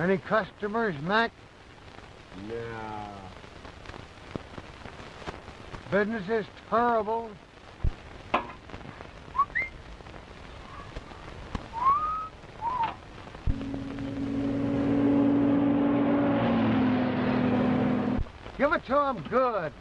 Any customers, Mac? No. Business is terrible. Give it to him good.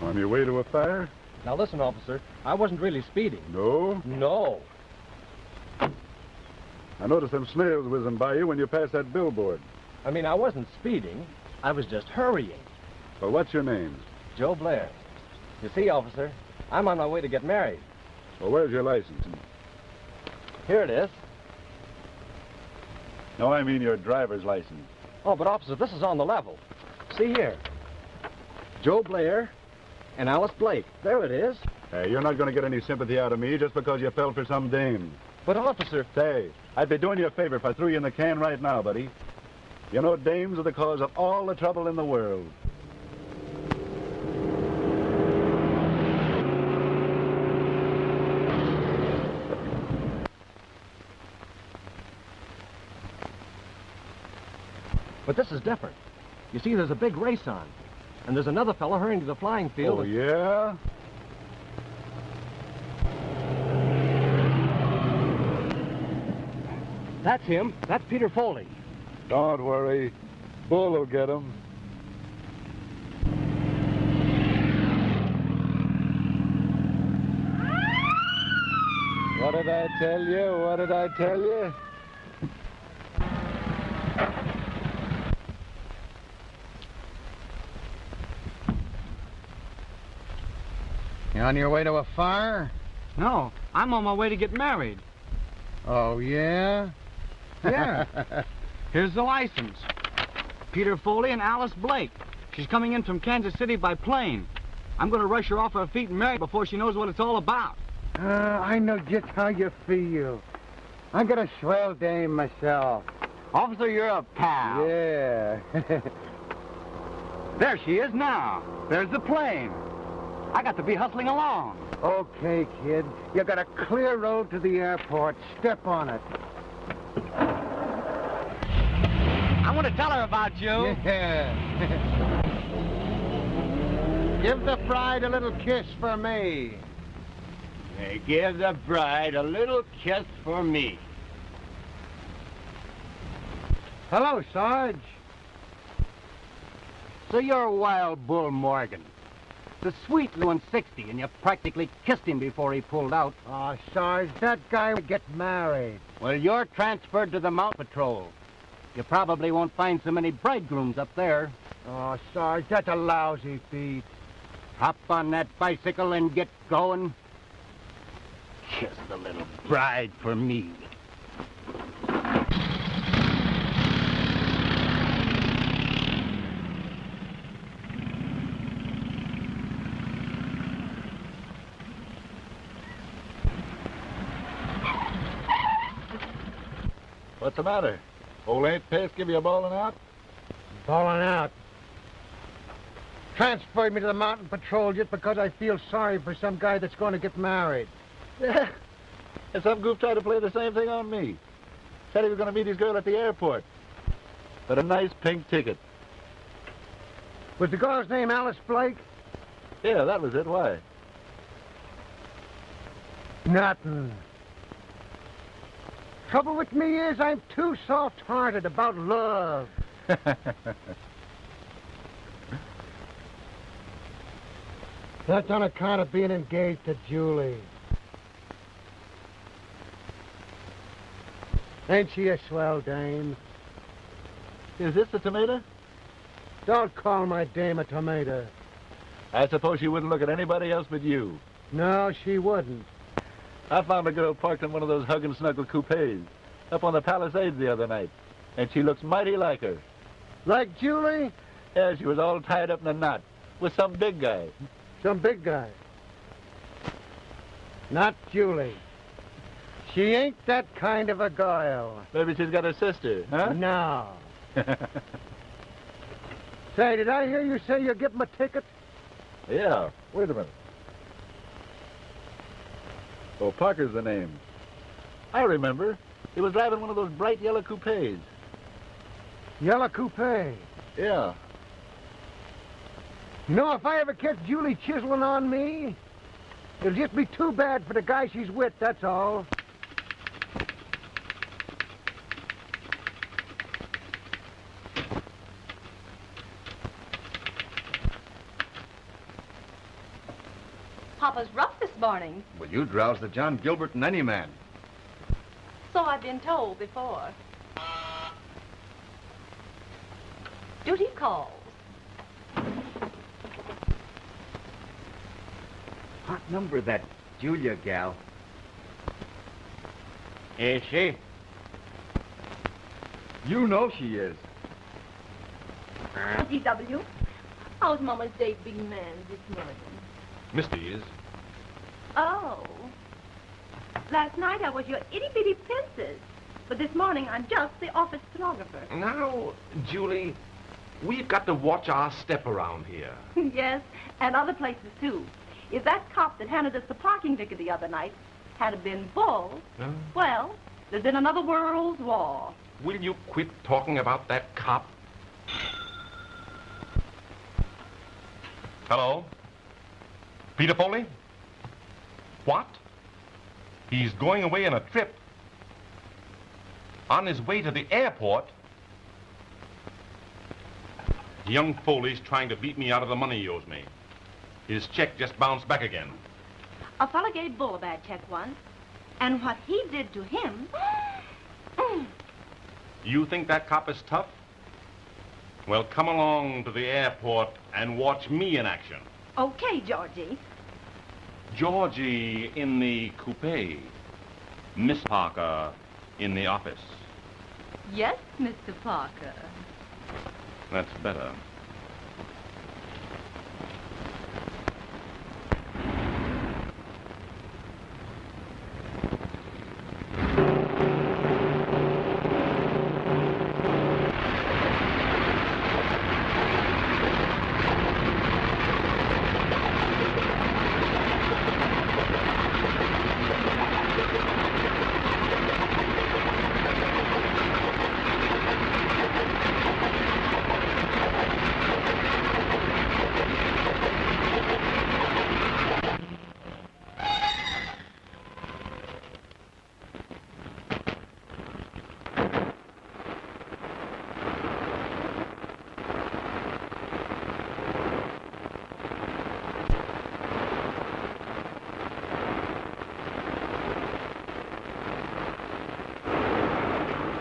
On your way to a fire? Now listen, officer, I wasn't really speeding. No. No. I noticed them snails whizzing by you when you passed that billboard. I mean, I wasn't speeding. I was just hurrying. Well, what's your name? Joe Blair. You see, officer, I'm on my way to get married. Well, where's your license? Here it is. No, I mean your driver's license. Oh, but officer, this is on the level. See here. Joe Blair and Alice Blake. There it is. Hey, you're not going to get any sympathy out of me just because you fell for some dame. But officer... Say, I'd be doing you a favor if I threw you in the can right now, buddy. You know, dames are the cause of all the trouble in the world. But this is different. You see, there's a big race on. And there's another fella hurrying to the flying field. Oh, yeah? That's him. That's Peter Foley. Don't worry. Bull will get him. What did I tell you? What did I tell you? You on your way to a fire? No, I'm on my way to get married. Oh, yeah? Yeah. Here's the license. Peter Foley and Alice Blake. She's coming in from Kansas City by plane. I'm going to rush her off her feet and marry her before she knows what it's all about. I know just how you feel. I got a swell dame myself. Officer, you're a pal. Yeah. There she is now. There's the plane. I got to be hustling along. Okay, kid. You got a clear road to the airport. Step on it. I want to tell her about you. Yeah. Give the bride a little kiss for me. Hey, give the bride a little kiss for me. Hello, Sarge. So you're Wild Bull Morgan. The sweet doing 60, and you practically kissed him before he pulled out. Oh, Sarge, that guy would get married. Well, you're transferred to the Mountain Patrol. You probably won't find so many bridegrooms up there. Oh, Sarge, that's a lousy feat. Hop on that bicycle and get going. Kiss the little bride for me. What's the matter? Old Aunt Pest give you a bawling out? Falling out. Transferred me to the Mountain Patrol just because I feel sorry for some guy that's going to get married. Yeah. And some goof tried to play the same thing on me. Said he was going to meet his girl at the airport. But a nice pink ticket. Was the girl's name Alice Blake? Yeah, that was it. Why? Nothing. Trouble with me is I'm too soft-hearted about love. That's on account of being engaged to Julie. Ain't she a swell dame? Is this the tomato? Don't call my dame a tomato. I suppose she wouldn't look at anybody else but you. No, she wouldn't. I found a girl parked in one of those hug and snuggle coupes up on the Palisades the other night, and she looks mighty like her. Like Julie? Yeah, she was all tied up in a knot with some big guy. Some big guy. Not Julie. She ain't that kind of a girl. Maybe she's got a sister, huh? No. Say, did I hear you say you'll give him a ticket? Yeah. Wait a minute. Oh, Parker's the name. I remember. He was driving one of those bright yellow coupes. Yellow coupe. Yeah. You know, if I ever catch Julie chiseling on me, it'll just be too bad for the guy she's with, that's all. Papa's rough this morning. Well, you drowsed the John Gilbert in any man. So I've been told before. Duty calls. Hot number, that Julia gal. Is she? You know she is. D.W., how's Mama's date being manned this morning? Misty is. Oh. Last night I was your itty-bitty princess. But this morning I'm just the office stenographer. Now, Julie, we've got to watch our step around here. Yes, and other places too. If that cop that handed us the parking ticket the other night had been Bull, well, there's been another world's war. Will you quit talking about that cop? Hello? Peter Foley? What? He's going away on a trip. On his way to the airport? Young Foley's trying to beat me out of the money he owes me. His check just bounced back again. A fella gave Bull a bad check once, and what he did to him... You think that cop is tough? Well, come along to the airport and watch me in action. Okay, Georgie. Georgie in the coupe. Miss Parker in the office. Yes, Mr. Parker. That's better.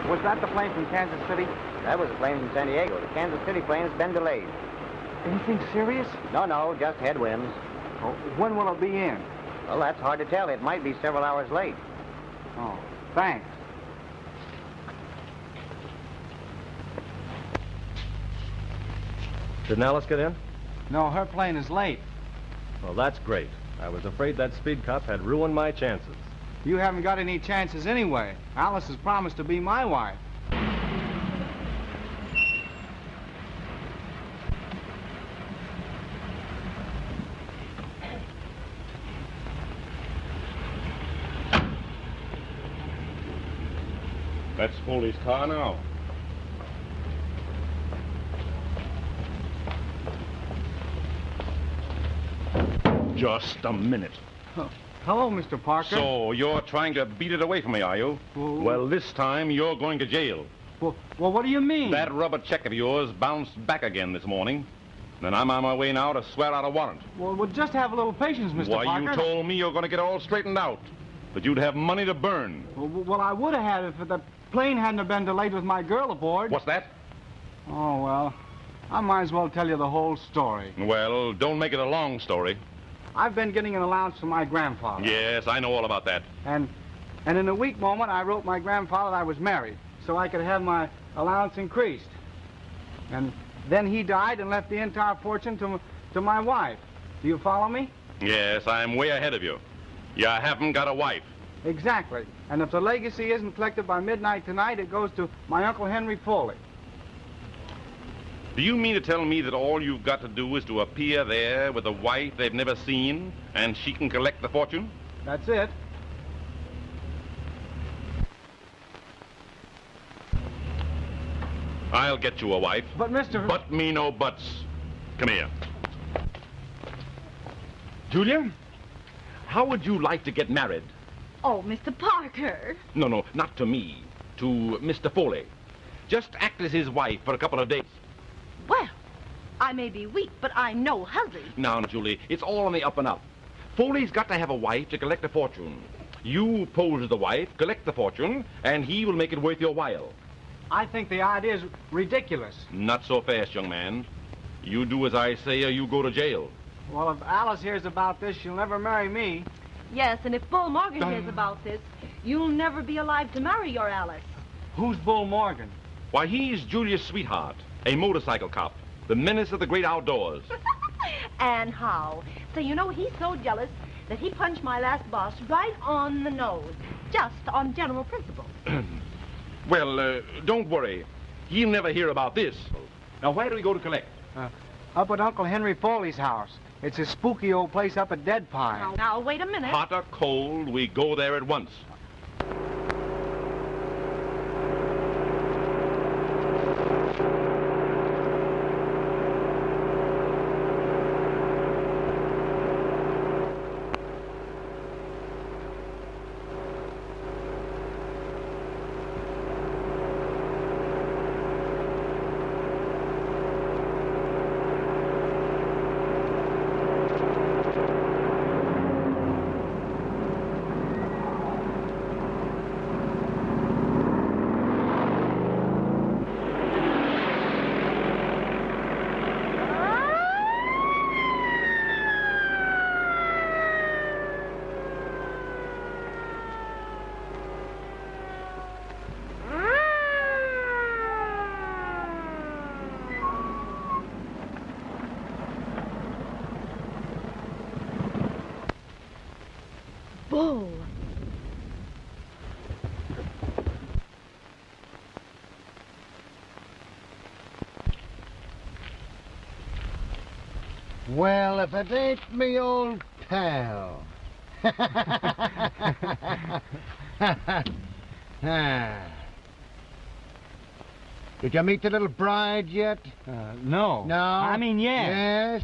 Was that the plane from Kansas City? That was a plane from San Diego. The Kansas City plane's been delayed. Anything serious? No, just headwinds. Oh, when will it be in? Well, that's hard to tell. It might be several hours late. Oh, thanks. Didn't Alice get in? No, her plane is late. Well, that's great. I was afraid that speed cop had ruined my chances. You haven't got any chances anyway. Alice has promised to be my wife. That's Foley's car now. Just a minute. Hello, Mr. Parker. So, you're trying to beat it away from me, are you? Well, this time you're going to jail. Well, what do you mean? That rubber check of yours bounced back again this morning. Then I'm on my way now to swear out a warrant. Well, just have a little patience, Mr. Why, Parker. you told me you're going to get all straightened out. That you'd have money to burn. Well, I would have had it if the plane hadn't have been delayed with my girl aboard. What's that? Oh, well, I might as well tell you the whole story. Well, don't make it a long story. I've been getting an allowance from my grandfather. Yes, I know all about that. And in a weak moment, I wrote my grandfather that I was married, so I could have my allowance increased. And then he died and left the entire fortune to my wife. Do you follow me? Yes, I'm way ahead of you. You haven't got a wife. Exactly. And if the legacy isn't collected by midnight tonight, it goes to my Uncle Henry Foley. Do you mean to tell me that all you've got to do is to appear there with a wife they've never seen, and she can collect the fortune? That's it. I'll get you a wife. But, Mr. But me no buts. Come here. Julia, how would you like to get married? Oh, Mr. Parker. No, not to me. To Mr. Foley. Just act as his wife for a couple of days. Well, I may be weak, but I'm no hussy. Now, Julie, it's all on the up and up. Foley's got to have a wife to collect a fortune. You pose as the wife, collect the fortune, and he will make it worth your while. I think the idea's ridiculous. Not so fast, young man. You do as I say or you go to jail. Well, if Alice hears about this, she'll never marry me. Yes, and if Bull Morgan hears about this, you'll never be alive to marry your Alice. Who's Bull Morgan? Why, he's Julia's sweetheart, a motorcycle cop, the menace of the great outdoors. And how? So you know he's so jealous that he punched my last boss right on the nose, just on general principle. Well, don't worry. He'll never hear about this. Now, where do we go to collect? Up at Uncle Henry Foley's house. It's a spooky old place up at Dead Pine. Now, wait a minute. Hot or cold, we go there at once. Bull. Well, if it ain't me old pal. Did you meet the little bride yet? No. No? I mean, yes. Yes?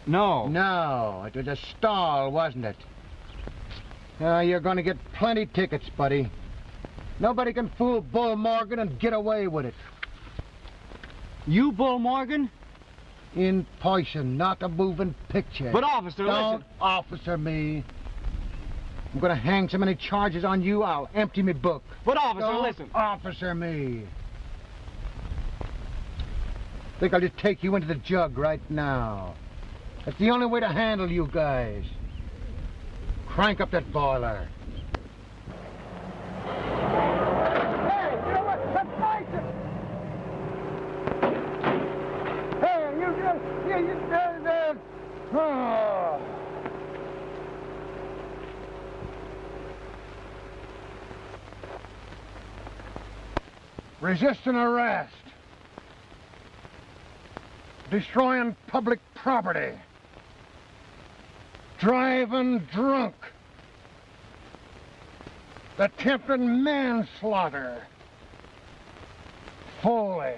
No. No, it was a stall, wasn't it? You're going to get plenty tickets, buddy. Nobody can fool Bull Morgan and get away with it. You, Bull Morgan? In person, not a moving picture. But, officer, Don't listen. officer me. I'm going to hang so many charges on you, I'll empty me book. But, officer, Don't listen. officer me. Think I'll just take you into the jug right now. That's the only way to handle you guys. Crank up that boiler. Hey, you know what? Let's fight it! Hey, oh. Resisting arrest. Destroying public property. Driving drunk. Attempting manslaughter. Foley.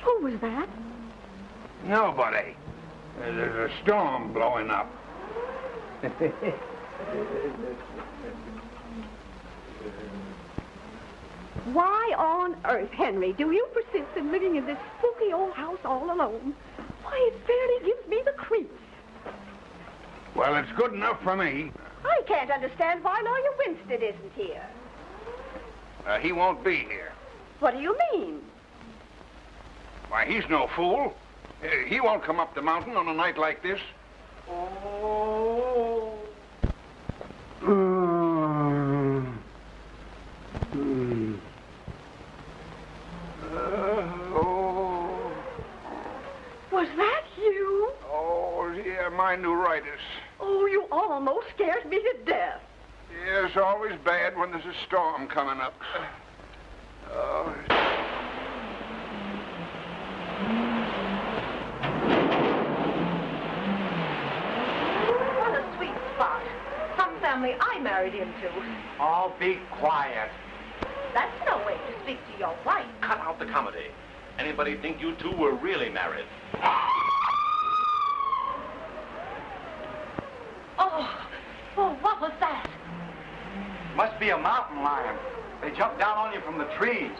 Who was that? Nobody. There's a storm blowing up. Why on earth, Henry, do you persist in living in this spooky old house all alone? Why, it fairly gives me the creeps. Well, it's good enough for me. I can't understand why Lawyer Winstead isn't here. He won't be here. What do you mean? Why, he's no fool. He won't come up the mountain on a night like this. Oh. Was that you? Oh, yeah, my neuritis. Oh, you almost scared me to death. Yeah, it's always bad when there's a storm coming up. What a sweet spot. Some family I married into. Oh, be quiet. That's no way to speak to your wife. Cut out the comedy. Anybody think you two were really married? Oh, what was that? Must be a mountain lion. They jump down on you from the trees.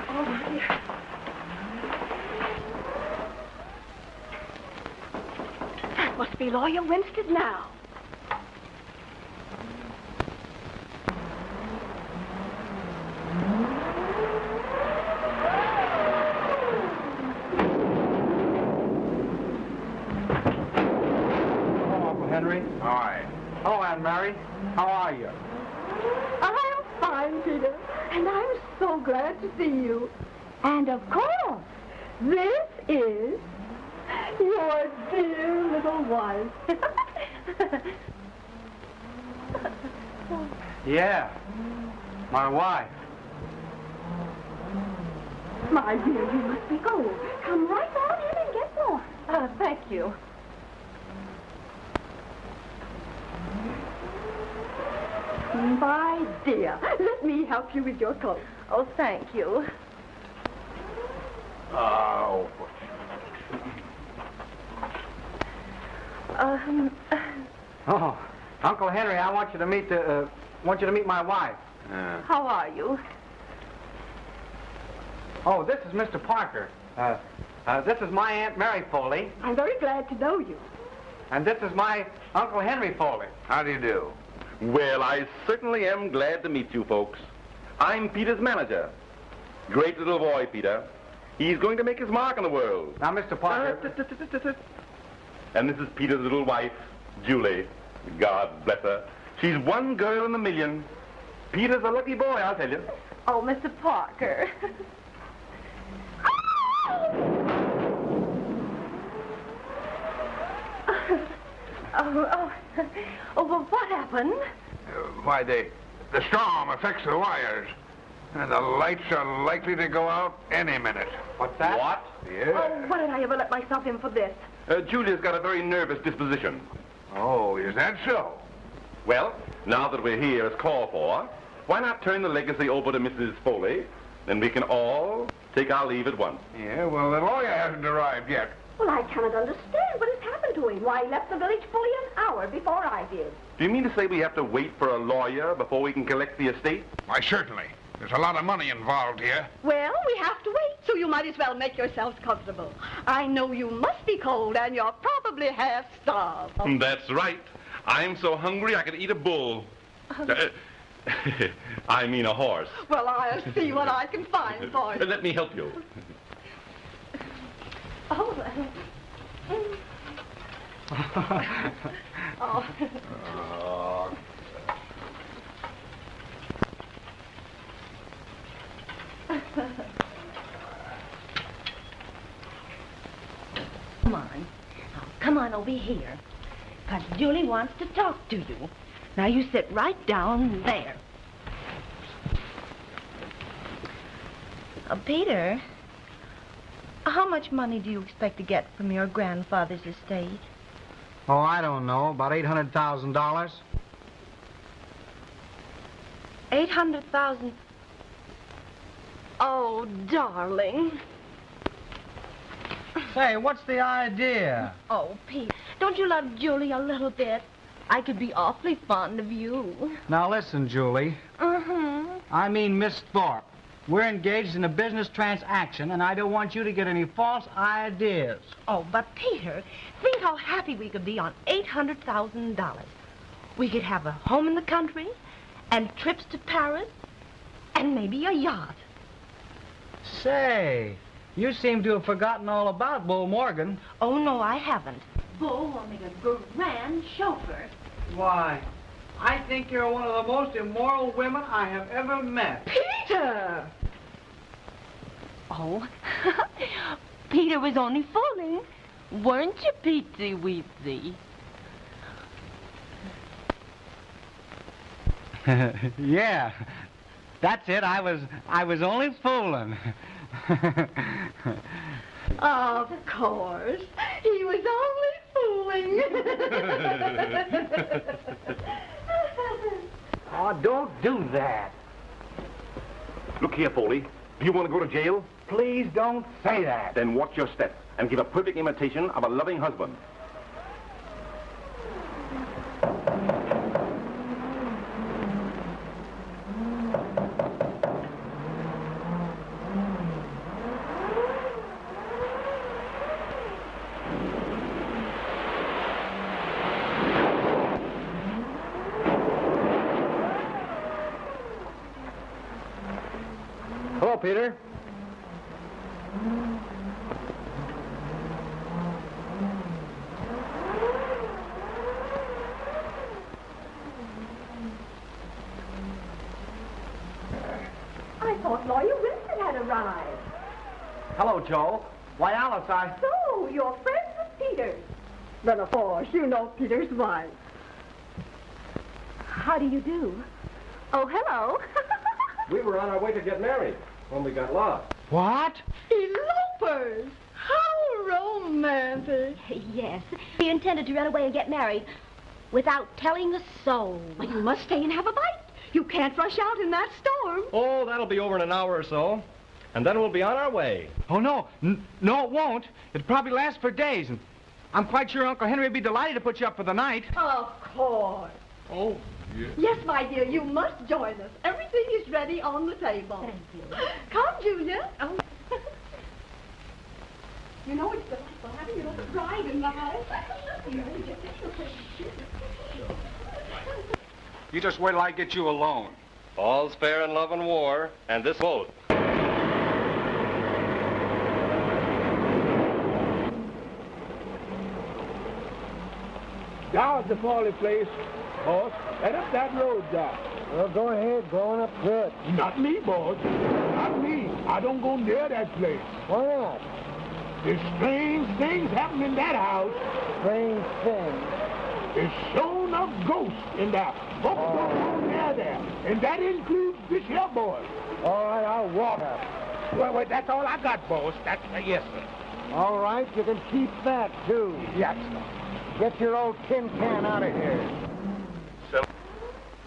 Oh, dear. That must be Lawyer Winstead now. Henry. Hi. Hello, Aunt Mary. How are you? I'm fine, Peter, and I'm so glad to see you. And of course, this is your dear little wife. Yeah, my wife. My dear, you must be cold. Come right on in and get warm. Thank you. My dear, let me help you with your coat. Oh, thank you. Oh. Oh, Uncle Henry, I want you to meet my wife. How are you? Oh, this is Mr. Parker. This is my Aunt Mary Foley, I'm very glad to know you. and this is my Uncle Henry Foley. How do you do? Well, I certainly am glad to meet you folks. I'm Peter's manager. Great little boy, Peter. He's going to make his mark in the world. Now, Mr. Parker. And this is Peter's little wife, Julie. God bless her. She's one girl in a million. Peter's a lucky boy, I'll tell you. Oh, Mr. Parker. Well, what happened? Why, the storm affects the wires. And the lights are likely to go out any minute. What's that? What? Yeah. Oh, why did I ever let myself in for this? Julia's got a very nervous disposition. Oh, is that so? Well, now that we're here as called for, why not turn the legacy over to Mrs. Foley? Then we can all take our leave at once. Yeah, well, the lawyer hasn't arrived yet. Well, I cannot understand what has happened to him. Why, he left the village fully an hour before I did. Do you mean to say we have to wait for a lawyer before we can collect the estate? Why, certainly. There's a lot of money involved here. Well, we have to wait, so you might as well make yourselves comfortable. I know you must be cold, and you're probably half starved. That's right. I'm so hungry I could eat a bull. I mean a horse. Well, I'll see what I can find for you. Let me help you. Oh. Come on. Now, come on over here. Because Julie wants to talk to you. Now, you sit right down there. Peter, how much money do you expect to get from your grandfather's estate? Oh, I don't know. About $800,000. 800,000. Oh, darling. Say, what's the idea? Oh, Pete, don't you love Julie a little bit? I could be awfully fond of you. Now listen, Julie. I mean Miss Thorpe. We're engaged in a business transaction, and I don't want you to get any false ideas. Oh, but Peter, think how happy we could be on $800,000. We could have a home in the country, and trips to Paris, and maybe a yacht. Say, you seem to have forgotten all about Bull Morgan. Oh, no, I haven't. Bull will make a grand chauffeur. Why, I think you're one of the most immoral women I have ever met. Peter! Oh, Peter was only fooling. Weren't you, Petey Weezy? Yeah, that's it. I was only fooling. Of course. He was only fooling. Oh, don't do that. Look here, Foley. Do you want to go to jail? Please don't say that. Then watch your step and give a perfect imitation of a loving husband. Hello, Peter. I thought Lawyer Winston had arrived. Hello, Joe. Why, Alice, So, you're friends with Peter. Then, of course, you know Peter's wife. How do you do? Oh, hello. We were on our way to get married when we got lost. What? Elopers! How romantic. Yes. We intended to run away and get married without telling a soul. Well, you must stay and have a bite. You can't rush out in that storm. Oh, that'll be over in an hour or so. And then we'll be on our way. Oh, no. No, it won't. It'll probably last for days, and I'm quite sure Uncle Henry would be delighted to put you up for the night. Of course. Oh, yes. Yes, my dear, you must join us. Everything is ready on the table. Thank you. Come, Julia. Oh. You know, it's delightful having you as a bride in the house. You just wait till I get you alone. All's fair in love and war, and this boat. Down at the Foley place, boss. Head up that road, Doc. Well, go ahead. Going up good. Not me, boss. Not me. I don't go near that place. Why not? There's strange things happen in that house. Strange thing. There's shown a ghost in that. Folks don't go near there. And that includes this here boy. All right, I'll walk up. Well, that's all I got, boss. That's, yes, sir. All right, you can keep that, too. Yes, sir. Get your old tin can out of here.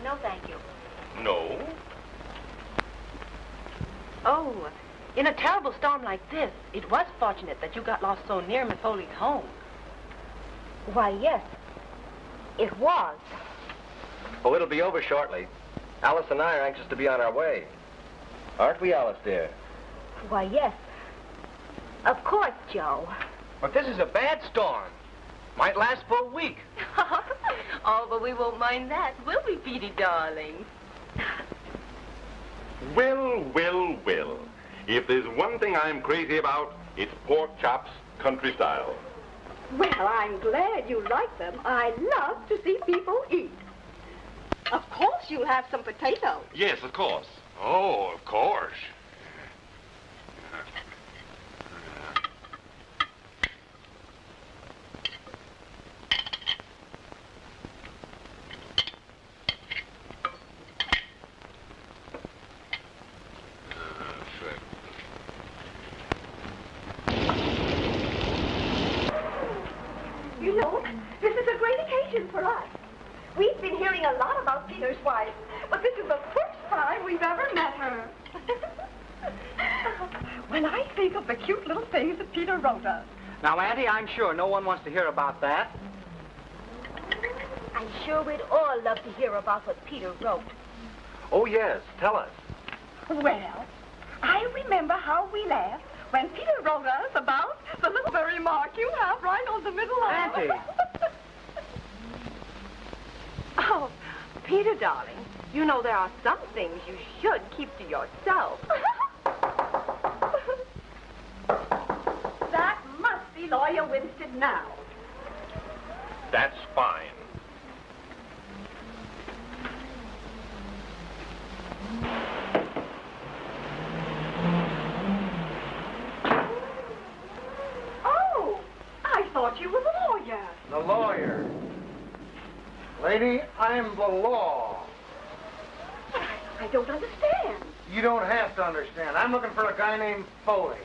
No, thank you. No. Oh, in a terrible storm like this, it was fortunate that you got lost so near Miss Foley's home. Why, yes. It was. Oh, it'll be over shortly. Alice and I are anxious to be on our way. Aren't we, Alice, dear? Why, yes. Of course, Joe. But this is a bad storm. Might last for a week. Oh, but we won't mind that, will we, Petey, darling? Well, well, well. If there's one thing I'm crazy about, it's pork chops country style. Well, I'm glad you like them. I love to see people eat. Of course, you'll have some potatoes. Yes, of course. Oh, of course. You know, this is a great occasion for us. We've been hearing a lot about Peter's wife, but this is the first time we've ever met her. the cute little things that Peter wrote us. Now, Auntie, I'm sure no one wants to hear about that. I'm sure we'd all love to hear about what Peter wrote. Oh, yes. Tell us. Well, I remember how we laughed when Peter wrote us about the little very mark you have right on the middle of Auntie. Oh, Peter, darling, you know there are some things you should keep to yourself. That must be Lawyer Winstead now. That's fine. Oh, I thought you were the lawyer. The lawyer. Lady, I'm the law. I don't understand. You don't have to understand. I'm looking for a guy named Foley.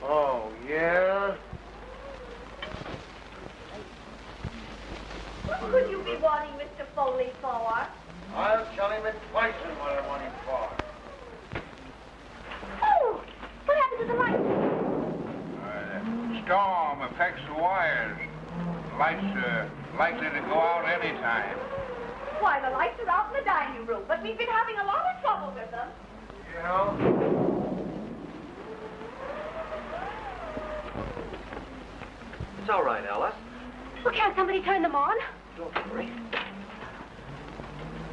Oh, yeah? What could you be wanting Mr. Foley for? I'll tell him twice what I want him for. Oh, what happened to the light? Storm affects the wires. Lights are likely to go out any time. Why, the lights are out in the dining room, but we've been having a lot of trouble with them. You know? It's all right, Alice. Well, can't somebody turn them on? Don't worry.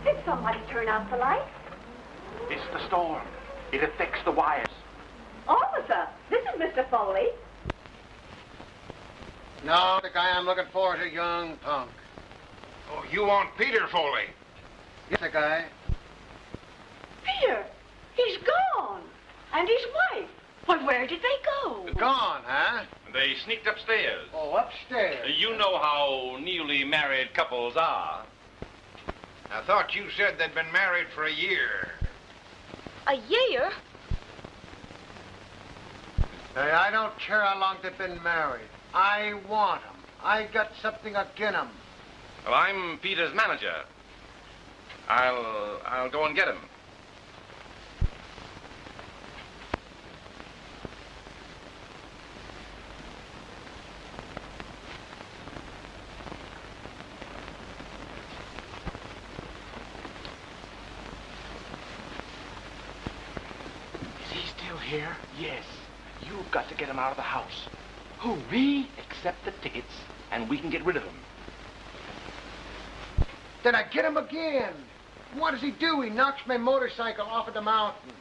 Did somebody turn out the lights? It's the storm. It affects the wires. Officer, this is Mr. Foley. No, the guy I'm looking for is a young punk. Oh, you want Peter Foley? Yes, the guy. Peter, he's gone. And his wife. But where did they go? Gone, huh? They sneaked upstairs. Oh, upstairs. You know how newly married couples are. I thought you said they'd been married for a year. A year? Hey, I don't care how long they've been married. I want 'em. I got something agin 'em. Well, I'm Peter's manager. I'll go and get him. Is he still here? Yes. You've got to get him out of the house. Who, me? Accept the tickets, and we can get rid of him. Then I get him again. What does he do? He knocks my motorcycle off of the mountain.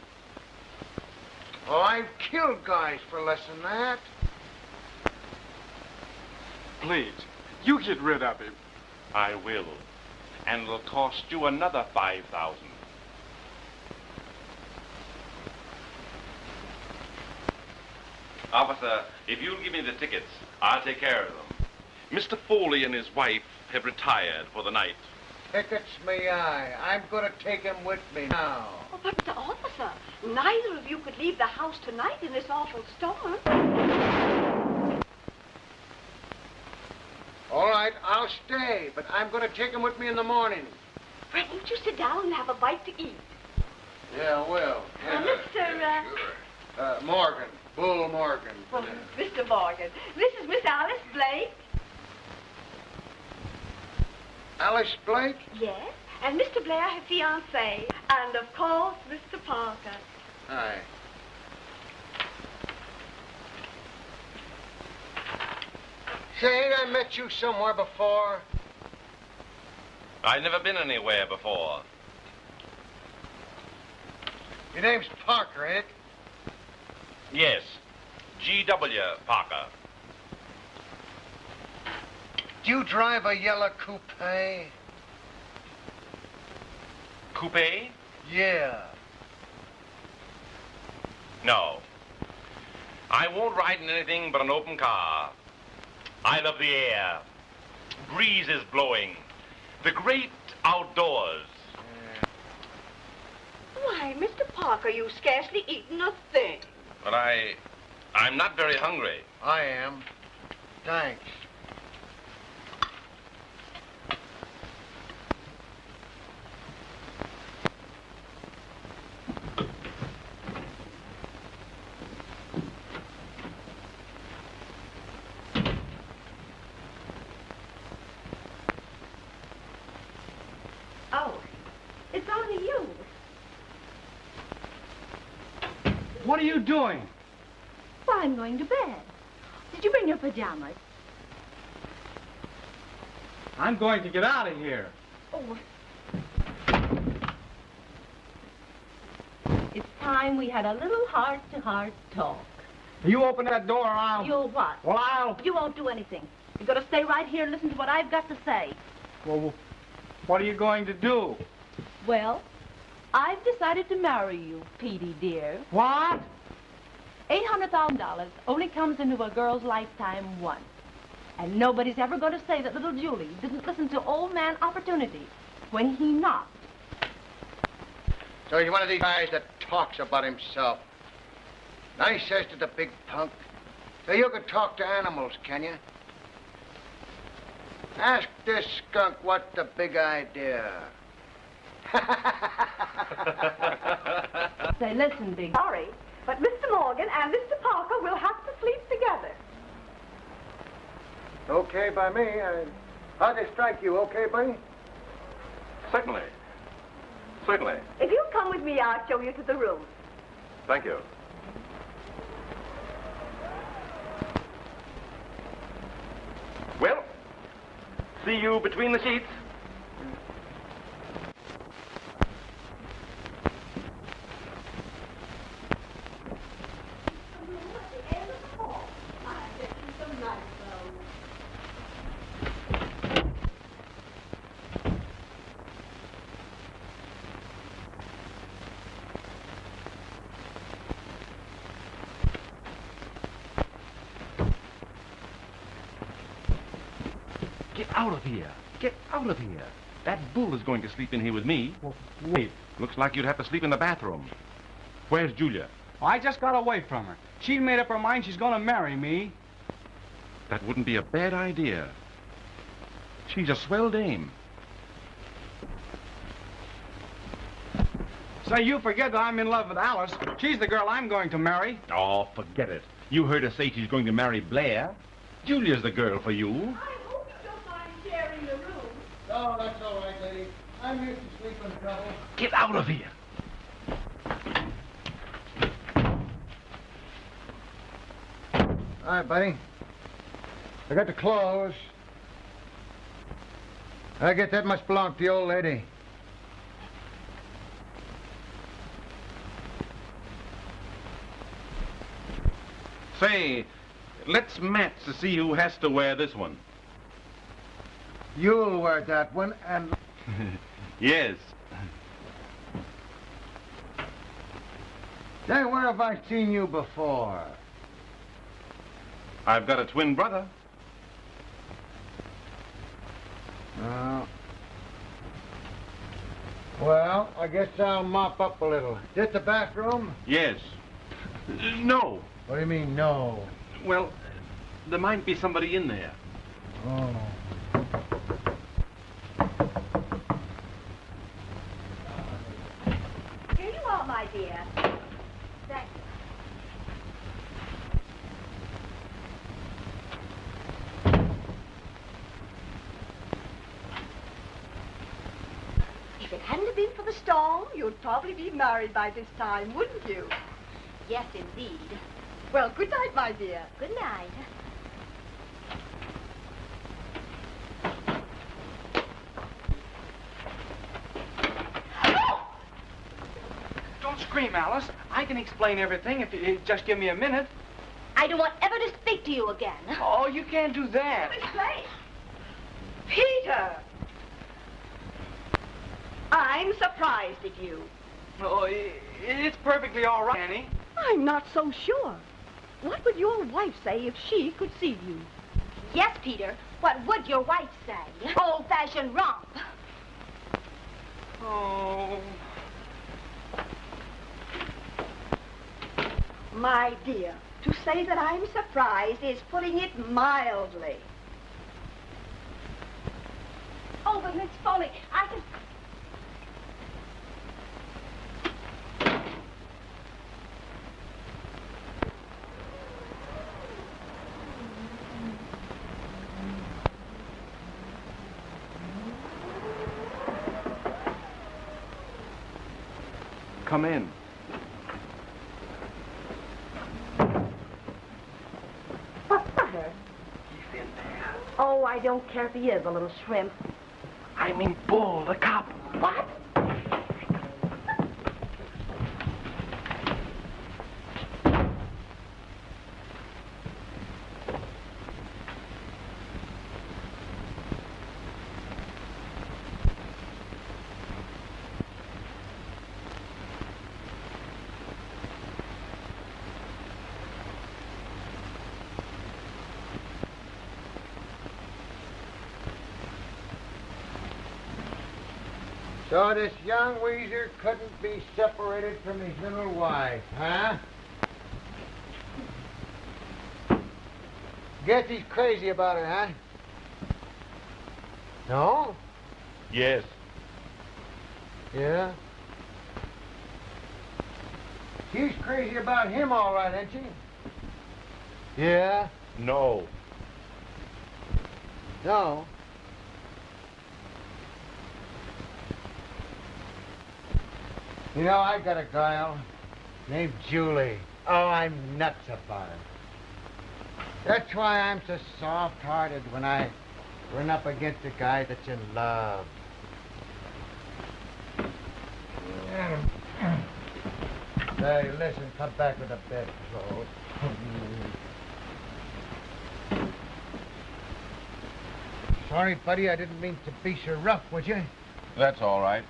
Oh, I've killed guys for less than that. Please, you get rid of him. I will. And it'll cost you another $5,000. Officer, if you'll give me the tickets, I'll take care of them. Mr. Foley and his wife have retired for the night. Tickets me eye. I'm going to take him with me now. Oh, but the officer, neither of you could leave the house tonight in this awful storm. All right, I'll stay, but I'm going to take him with me in the morning. Well, won't you sit down and have a bite to eat? Yeah, I will. Mr. Morgan. Bull Morgan. Oh, Mr. Morgan, this is Miss Alice Blake. Alice Blake? Yes, and Mr. Blair, her fiancé. And, of course, Mr. Parker. Hi. Say, ain't I met you somewhere before? I've never been anywhere before. Your name's Parker, ain't it? Yes, G.W. Parker. Do you drive a yellow coupe? Coupe? Yeah. No. I won't ride in anything but an open car. I love the air. Breezes blowing. The great outdoors. Why, Mr. Parker, you've scarcely eaten a thing. But I'm not very hungry. I am. Thanks. What are you doing? Well, I'm going to bed. Did you bring your pajamas? I'm going to get out of here. Oh. It's time we had a little heart-to-heart talk. You open that door or I'll... You'll what? Well, I'll... You won't do anything. You're going to stay right here and listen to what I've got to say. Well, what are you going to do? Well, I've decided to marry you, Petey, dear. What? $800,000 only comes into a girl's lifetime once. And nobody's ever going to say that little Julie didn't listen to old man Opportunity when he knocked. So he's one of these guys that talks about himself. Now he says to the big punk, so you can talk to animals, can you? Ask this skunk what's the big idea. Say, listen, big... Sorry, but Mr. Morgan and Mr. Parker will have to sleep together. Okay by me. How'd they strike you, okay, buddy? Certainly. Certainly. If you'll come with me, I'll show you to the room. Thank you. Well, see you between the sheets. Get out of here. Get out of here. That bull is going to sleep in here with me. Well, wait. Looks like you'd have to sleep in the bathroom. Where's Julia? I just got away from her. She made up her mind she's going to marry me. That wouldn't be a bad idea. She's a swell dame. Say, you forget that I'm in love with Alice. She's the girl I'm going to marry. Oh, forget it. You heard her say she's going to marry Blair. Julia's the girl for you. I hope you don't mind sharing the room. No, that's all right, lady. I'm used to sleeping trouble. Get out of here. All right, buddy. I got the clothes. I guess that must belong to the old lady. Say, let's match to see who has to wear this one. You'll wear that one, and... Yes. Say, where have I seen you before? I've got a twin brother. Well, I guess I'll mop up a little. Is this the bathroom? Yes. No. What do you mean, no? Well, there might be somebody in there. Oh. Here you are, my dear. Thank you. If it hadn't have been for the storm, you'd probably be married by this time, wouldn't you? Yes, indeed. Well, good night, my dear. Good night. Don't scream, Alice. I can explain everything if you just give me a minute. I don't want ever to speak to you again. Oh, you can't do that. Explain. Peter! I'm surprised at you. Oh, it's perfectly all right, Annie. I'm not so sure. What would your wife say if she could see you? Yes, Peter. What would your wife say? Old-fashioned romp. Oh. My dear, to say that I'm surprised is putting it mildly. Oh, but Miss Foley, I can... Come in. I don't care if he is a little shrimp. I mean Bull, the cop. What? So this young Weezer couldn't be separated from his little wife, huh? Guess he's crazy about her, huh? No? Yes. Yeah? She's crazy about him, all right, ain't she? Yeah? No. No? You know, I got a girl named Julie. Oh, I'm nuts about her. That's why I'm so soft-hearted when I run up against a guy that's in love. Hey, listen, come back with the bedclothes. Sorry, buddy, I didn't mean to be so rough, would you? That's all right.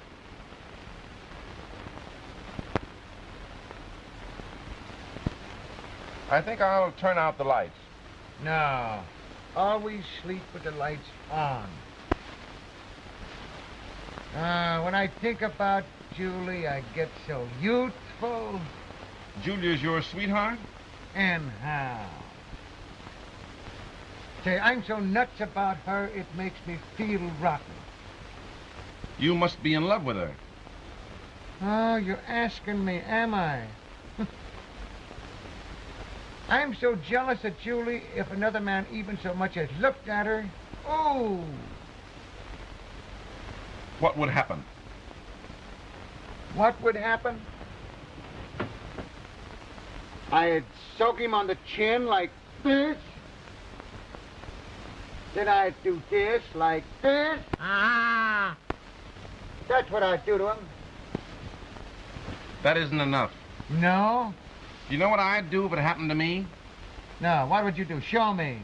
I think I'll turn out the lights. No. Always sleep with the lights on. When I think about Julie, I get so youthful. Julia's your sweetheart? And how? Say, I'm so nuts about her, it makes me feel rotten. You must be in love with her. Oh, you're asking me, am I? I'm so jealous of Julie, if another man even so much as looked at her. Oh! What would happen? What would happen? I'd soak him on the chin like this. Then I'd do this like this. Ah! That's what I'd do to him. That isn't enough. No? You know what I'd do if it happened to me? No, what would you do? Show me.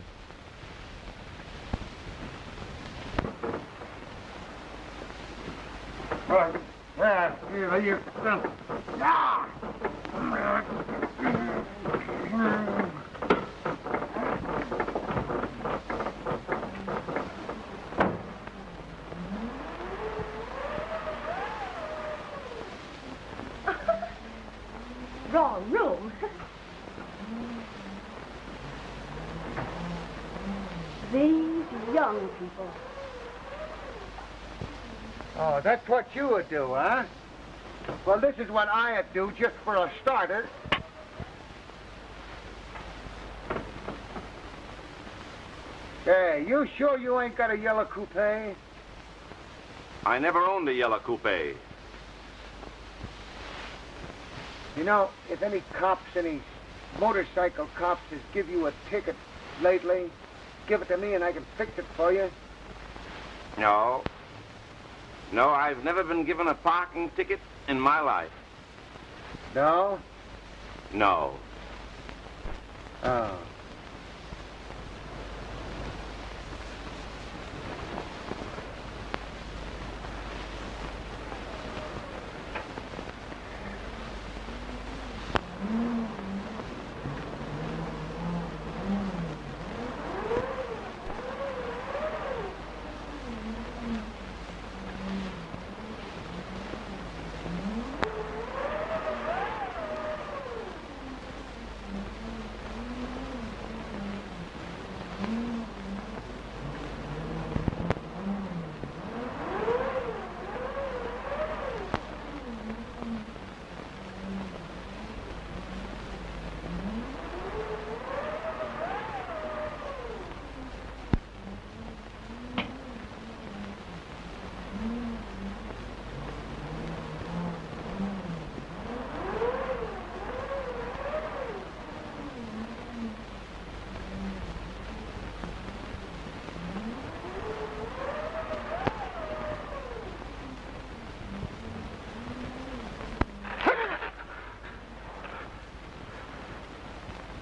Wrong room. These young people. Oh, that's what you would do, huh? Well, this is what I'd do, just for a starter. Hey, you sure you ain't got a yellow coupe? I never owned a yellow coupe. You know, if any cops, any motorcycle cops has give you a ticket lately, give it to me and I can fix it for you. No. No, I've never been given a parking ticket in my life. No? No. Oh.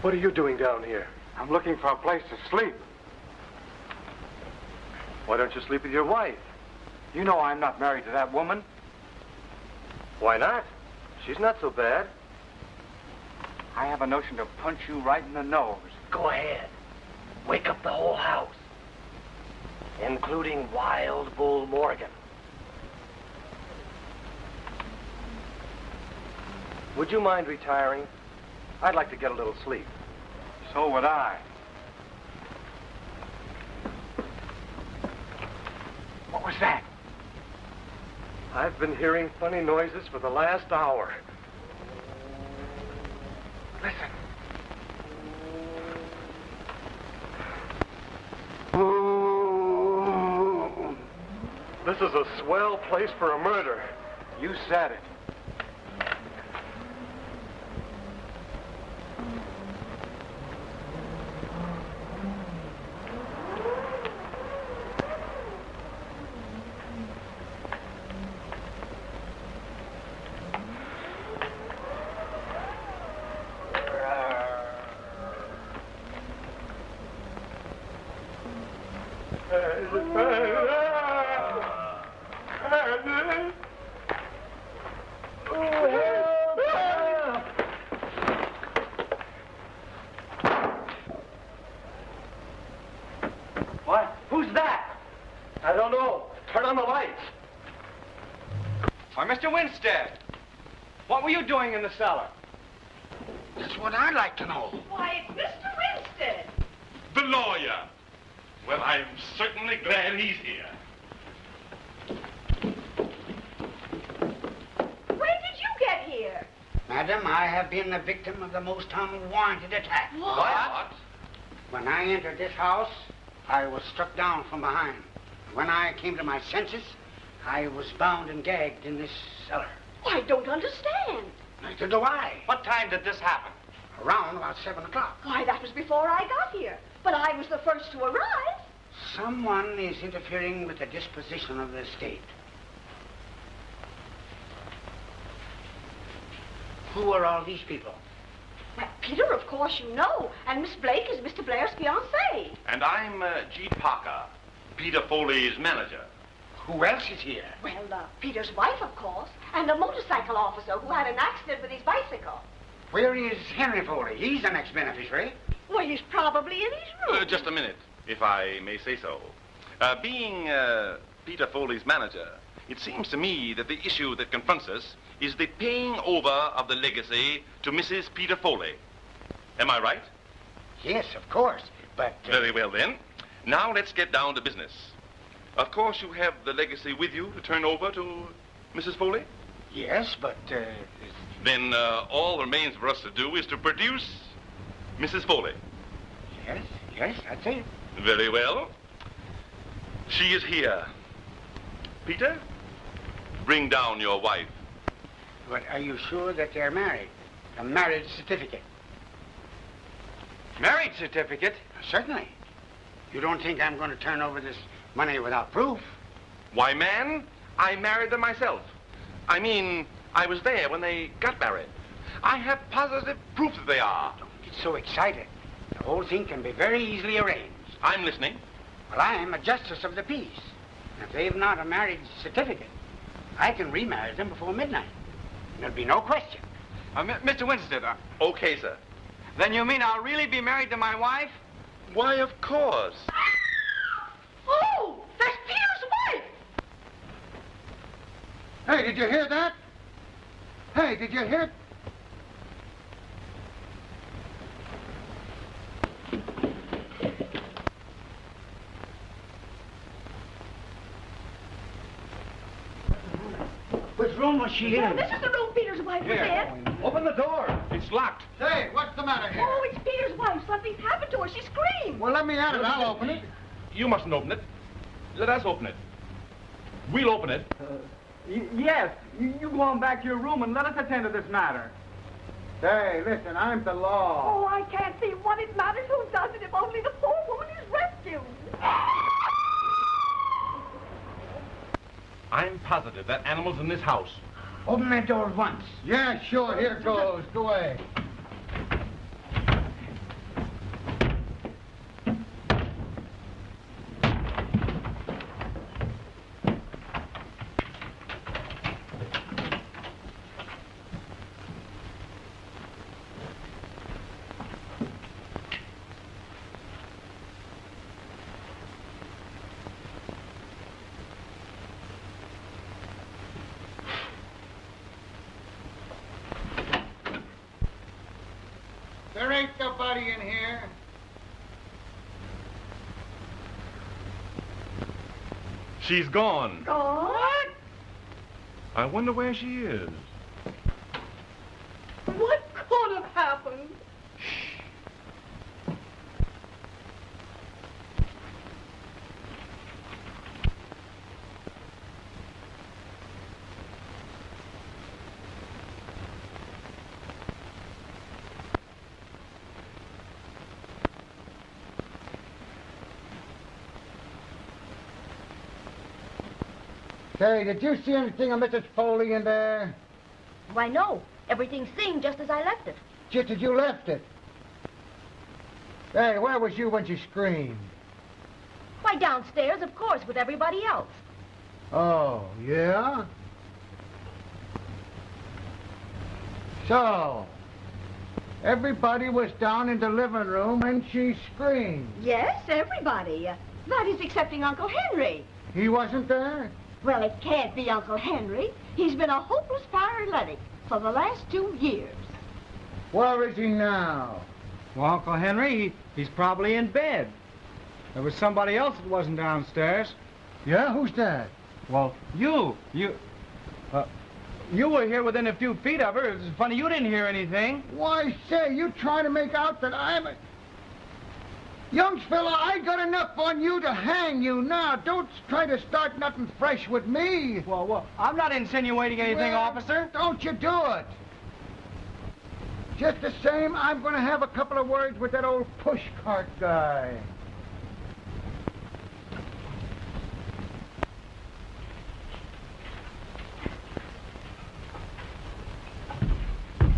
What are you doing down here? I'm looking for a place to sleep. Why don't you sleep with your wife? You know I'm not married to that woman. Why not? She's not so bad. I have a notion to punch you right in the nose. Go ahead. Wake up the whole house, including Wild Bull Morgan. Would you mind retiring? I'd like to get a little sleep. So would I. What was that? I've been hearing funny noises for the last hour. Listen. This is a swell place for a murder. You said it. What? Who's that? I don't know. Turn on the lights. Why, Mr. Winstead, what were you doing in the cellar? That's what I'd like to know. Why, it's Mr. Winstead. The lawyer. Well, I'm certainly glad he's here. When did you get here? Madam, I have been the victim of the most unwarranted attack. What? When I entered this house, I was struck down from behind. When I came to my senses, I was bound and gagged in this cellar. I don't understand. Neither do I. What time did this happen? Around about 7 o'clock. Why, that was before I got here. But I was the first to arrive. Someone is interfering with the disposition of the estate. Who are all these people? Well, Peter, of course you know. And Miss Blake is Mr. Blair's fiancée. And I'm G. Parker, Peter Foley's manager. Who else is here? Well, Peter's wife, of course, and a motorcycle officer who had an accident with his bicycle. Where is Henry Foley? He's the next beneficiary. Well, he's probably in his room. Just a minute, if I may say so. Being Peter Foley's manager, it seems to me that the issue that confronts us is the paying over of the legacy to Mrs. Peter Foley. Am I right? Yes, of course, but... Very well, then. Now let's get down to business. Of course, you have the legacy with you to turn over to Mrs. Foley? Yes, but... Then all remains for us to do is to produce Mrs. Foley. Yes, that's it. Very well. She is here. Peter, bring down your wife. But are you sure that they're married? A marriage certificate. Marriage certificate? Certainly. You don't think I'm going to turn over this money without proof? Why, man, I married them myself. I mean, I was there when they got married. I have positive proof that they are. Don't get so excited. The whole thing can be very easily arranged. I'm listening. Well, I'm a justice of the peace. And if they've not a marriage certificate, I can remarry them before midnight. There'll be no question. Mr. Winstead. Okay, sir. Then you mean I'll really be married to my wife? Why, of course. Oh, that's Peter's wife! Hey, did you hear that? Hey, did you hear it? Which room was she Well, in? this is the room Peter's wife was in. Open the door. It's locked. Say, what's the matter here? Oh, it's Peter's wife. Something's happened to her. She screamed. Well, let me at it. I'll open it. You mustn't open it. Let us open it. We'll open it. Yes. You go on back to your room and let us attend to this matter. Hey, listen, I'm the law. Oh, I can't see what it matters who does it if only the poor woman is rescued. I'm positive that animal's in this house. Open that door at once. Yeah, sure. Here goes. Go away. There ain't nobody in here. She's gone. What? I wonder where she is. What could have happened? Say, did you see anything of Mrs. Foley in there? Why, no. Everything's seen just as I left it. Just as you left it. Hey, where was you when she screamed? Why, downstairs, of course, with everybody else. Oh, yeah? So, everybody was down in the living room when she screamed. Yes, everybody. That is excepting Uncle Henry. He wasn't there? Well, it can't be Uncle Henry. He's been a hopeless paralytic for the last 2 years. Where is he now? Well, Uncle Henry, he's probably in bed. There was somebody else that wasn't downstairs. Yeah? Who's that? Well, you were here within a few feet of her. It's funny you didn't hear anything. Why, say, you trying to make out that I'm a... Young fella, I got enough on you to hang you now. Don't try to start nothing fresh with me. Well, I'm not insinuating anything, officer. Don't you do it. Just the same, I'm going to have a couple of words with that old pushcart guy.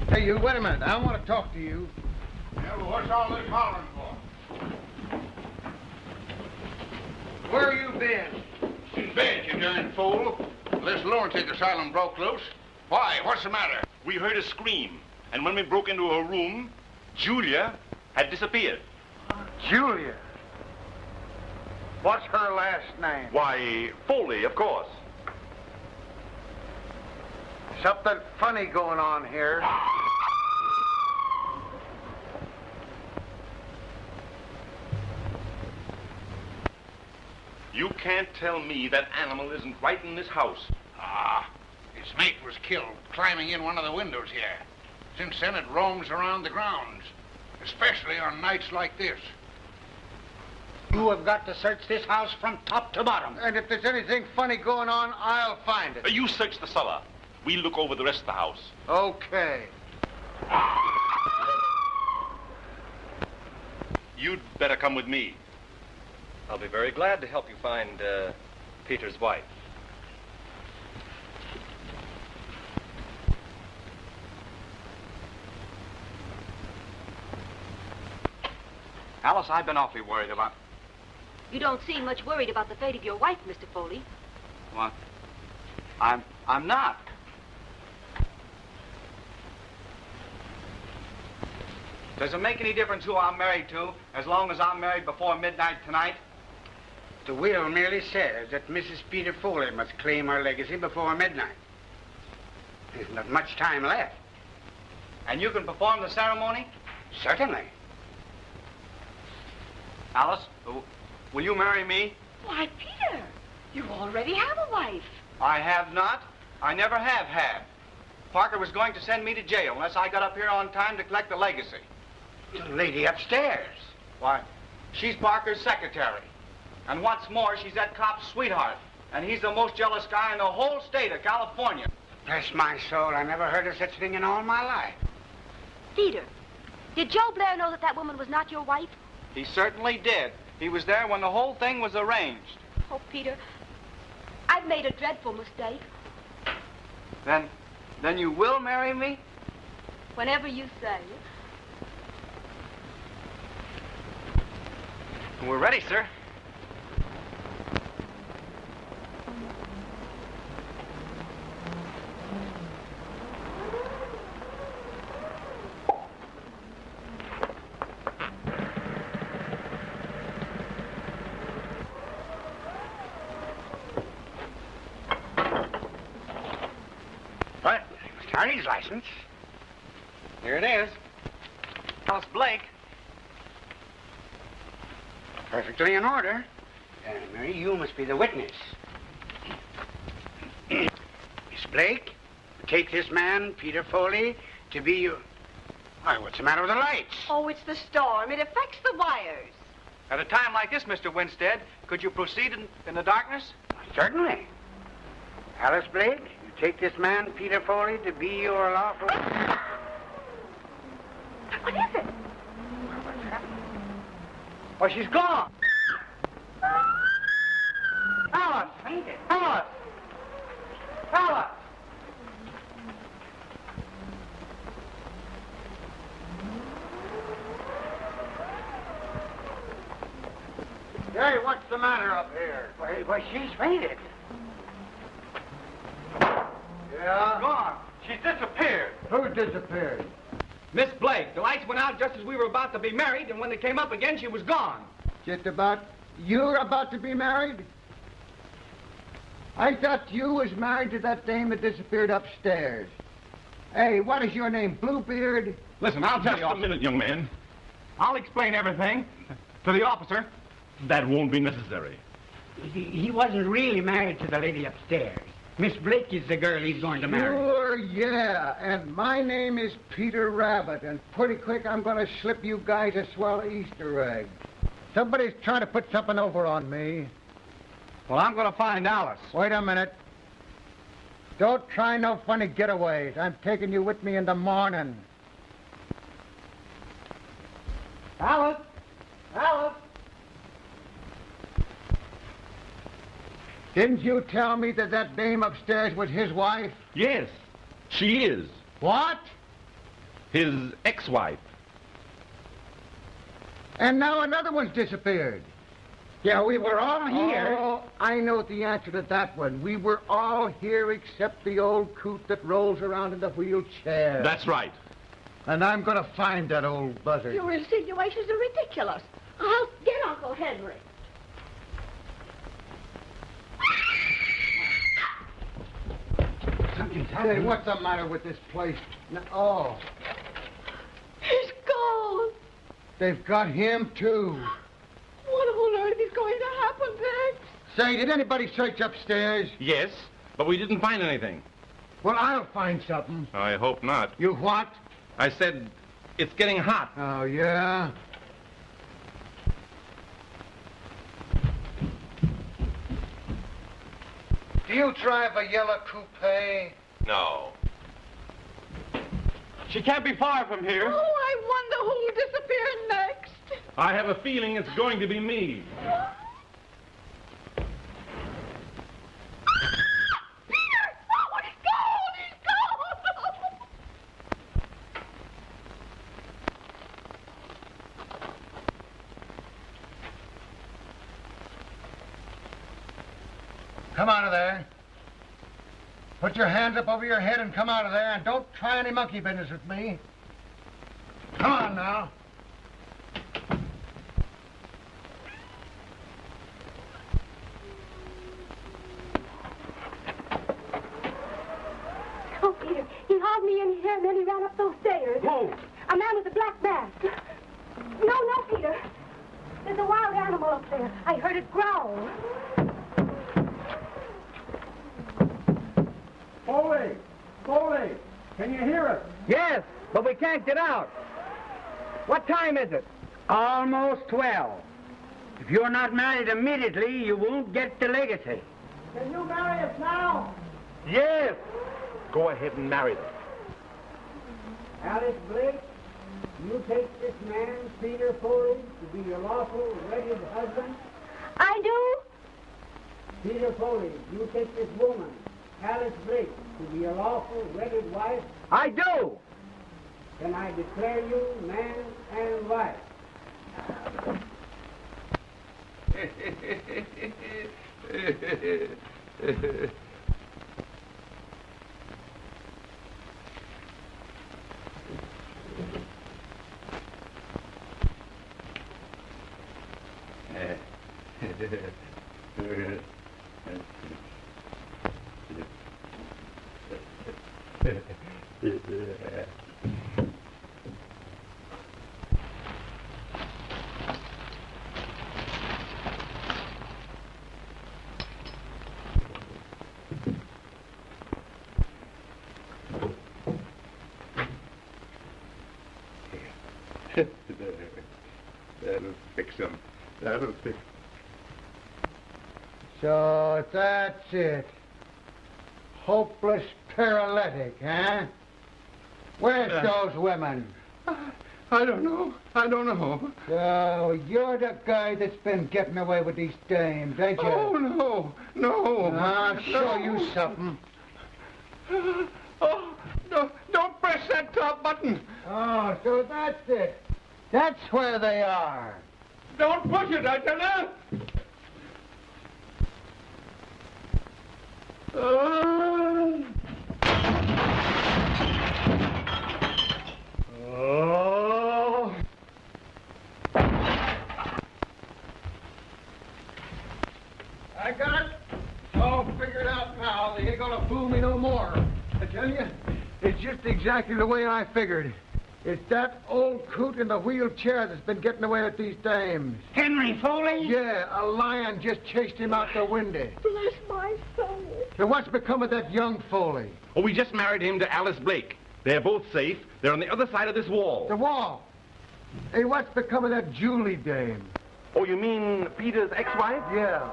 Hey, you, wait a minute. I want to talk to you. Yeah, well, what's all this hollering for? Where you been? In bed, you darn fool. This lunatic asylum broke loose. Why? What's the matter? We heard a scream, and when we broke into her room, Julia had disappeared. Julia? What's her last name? Why, Foley, of course. Something funny going on here. You can't tell me that animal isn't right in this house. Ah, its mate was killed climbing in one of the windows here. Since then, it roams around the grounds, especially on nights like this. You have got to search this house from top to bottom. And if there's anything funny going on, I'll find it. You search the cellar. We'll look over the rest of the house. Okay. You'd better come with me. I'll be very glad to help you find Peter's wife. Alice, I've been awfully worried about... You don't seem much worried about the fate of your wife, Mr. Foley. What? I'm not. Does it make any difference who I'm married to, as long as I'm married before midnight tonight? The will merely says that Mrs. Peter Foley must claim her legacy before midnight. There's not much time left. And you can perform the ceremony? Certainly. Alice, will you marry me? Why, Peter, you already have a wife. I have not. I never have had. Parker was going to send me to jail unless I got up here on time to collect the legacy. The lady upstairs. Why, she's Parker's secretary. And what's more, she's that cop's sweetheart. And he's the most jealous guy in the whole state of California. Bless my soul, I never heard of such a thing in all my life. Peter, did Joe Blair know that that woman was not your wife? He certainly did. He was there when the whole thing was arranged. Oh, Peter, I've made a dreadful mistake. Then you will marry me? Whenever you say. We're ready, sir. What? Attorney's license? Here it is. Alice Blake. Perfectly in order. Mary, you must be the witness. Miss Blake, take this man, Peter Foley, to be your... Why, what's the matter with the lights? Oh, it's the storm. It affects the wires. At a time like this, Mr. Winstead, could you proceed in the darkness? Certainly. Alice Blake, you take this man, Peter Foley, to be your lawful... What is it? Oh, she's gone. Alice! Alice! Alice! Hey, what's the matter up here? Why, she's fainted. Yeah? Gone. She's disappeared. Who disappeared? Miss Blake. The lights went out just as we were about to be married, and when they came up again, she was gone. Just about... You're about to be married? I thought you was married to that dame that disappeared upstairs. Hey, what is your name, Bluebeard? Listen, I'll tell you. Just a minute, young man. I'll explain everything to the officer. That won't be necessary. He wasn't really married to the lady upstairs. Miss Blake is the girl he's going to marry. Sure, yeah. And my name is Peter Rabbit. And pretty quick, I'm going to slip you guys a swell Easter egg. Somebody's trying to put something over on me. Well, I'm going to find Alice. Wait a minute. Don't try no funny getaways. I'm taking you with me in the morning. Alice! Alice! Didn't you tell me that that dame upstairs was his wife? Yes, she is. What? His ex-wife. And now another one's disappeared. Yeah, we were all here. Oh, I know the answer to that one. We were all here except the old coot that rolls around in the wheelchair. That's right. And I'm going to find that old buzzard. Your insinuations are ridiculous. I'll get Uncle Henry. Something's Hey, happening. what's the matter with this place? Oh, He's gone. they've got him, too. What on earth is going to happen next? Say, did anybody search upstairs? Yes, but we didn't find anything. Well, I'll find something. I hope not. You what? I said it's getting hot. Oh, yeah? Do you drive a yellow coupe? No. She can't be far from here. Oh, I wonder who'll disappear next. I have a feeling it's going to be me. Come out of there. Put your hands up over your head and come out of there, and don't try any monkey business with me. Come on now. Oh, Peter, he hauled me in here and then he ran up those stairs. Who? A man with a black mask. No, Peter. There's a wild animal up there. I heard it growl. Foley, can you hear us? Yes, but we can't get out. What time is it? Almost 12. If you're not married immediately, you won't get the legacy. Can you marry us now? Yes. Go ahead and marry them. Alice Blake, you take this man, Peter Foley, to be your lawful, wedded husband. I do? Peter Foley, you take this woman, Alice Blake, to be your lawful, wedded wife. I do. Then I declare you man and wife. That'll fix him. That'll fix. So that's it. Hopeless paralytic, huh? Where's those women? I don't know. I don't know. So you're the guy that's been getting away with these dames, ain't you? Oh, no. No. I'll show you something. Oh, no, don't press that top button. Oh, so that's it. That's where they are. Don't push it, I tell you. Oh. I got it. All figured out now. They ain't gonna fool me no more. I tell you, it's just exactly the way I figured. It's that old coot in the wheelchair that's been getting away with these dames. Henry Foley? Yeah, a lion just chased him out the window. Bless my soul. So what's become of that young Foley? Oh, we just married him to Alice Blake. They're both safe. They're on the other side of this wall. The wall. Hey, what's become of that Julie dame? Oh, you mean Peter's ex-wife? Yeah.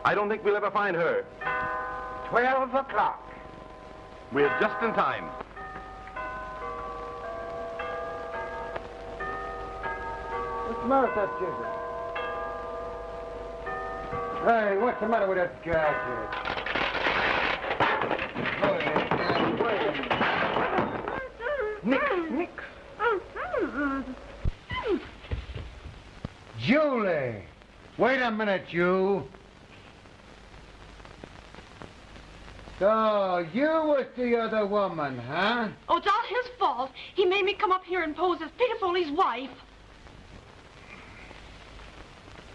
I don't think we'll ever find her. 12 o'clock. We're just in time. What's the matter with that jizzer? Hey, what's the matter with that gadget? Nick. Julie! Wait a minute, you. So, you was the other woman, huh? Oh, it's all his fault. He made me come up here and pose as Peter Foley's wife.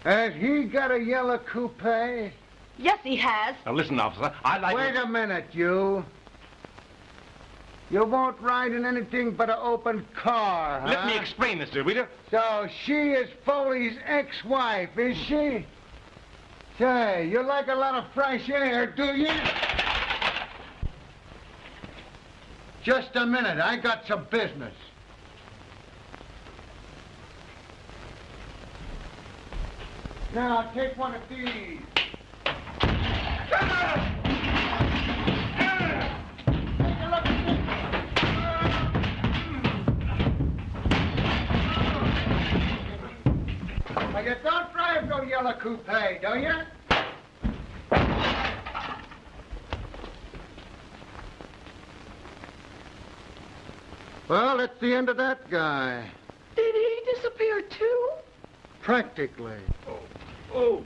Has he got a yellow coupe? Yes, he has. Now, listen, officer, I'd like Wait a minute, you. You won't ride in anything but an open car, huh? Let me explain, Mr. Reader. So she is Foley's ex-wife, is she? Say, you like a lot of fresh air, do you? Just a minute, I got some business. Now, take one of these. Now, you don't drive no yellow coupe, do you? Well, that's the end of that guy. Did he disappear too? Practically. Oh.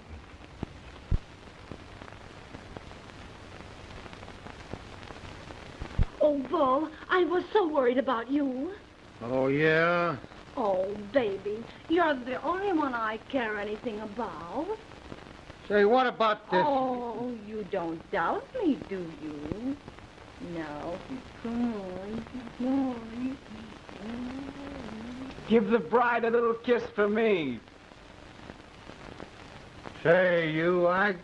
Oh, Bull, I was so worried about you. Oh, yeah? Oh, baby, you're the only one I care anything about. Say, what about this? Oh, you don't doubt me, do you? No. Come on. Give the bride a little kiss for me. Say, you, I'm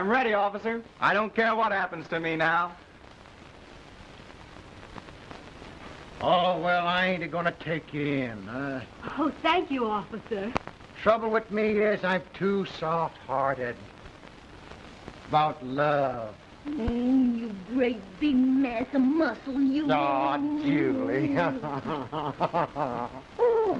ready, officer. I don't care what happens to me now. Oh, well, I ain't gonna take you in. Oh, thank you, officer. Trouble with me is I'm too soft-hearted. About love. You great big mass of muscle, you. Oh, Julie. Oh.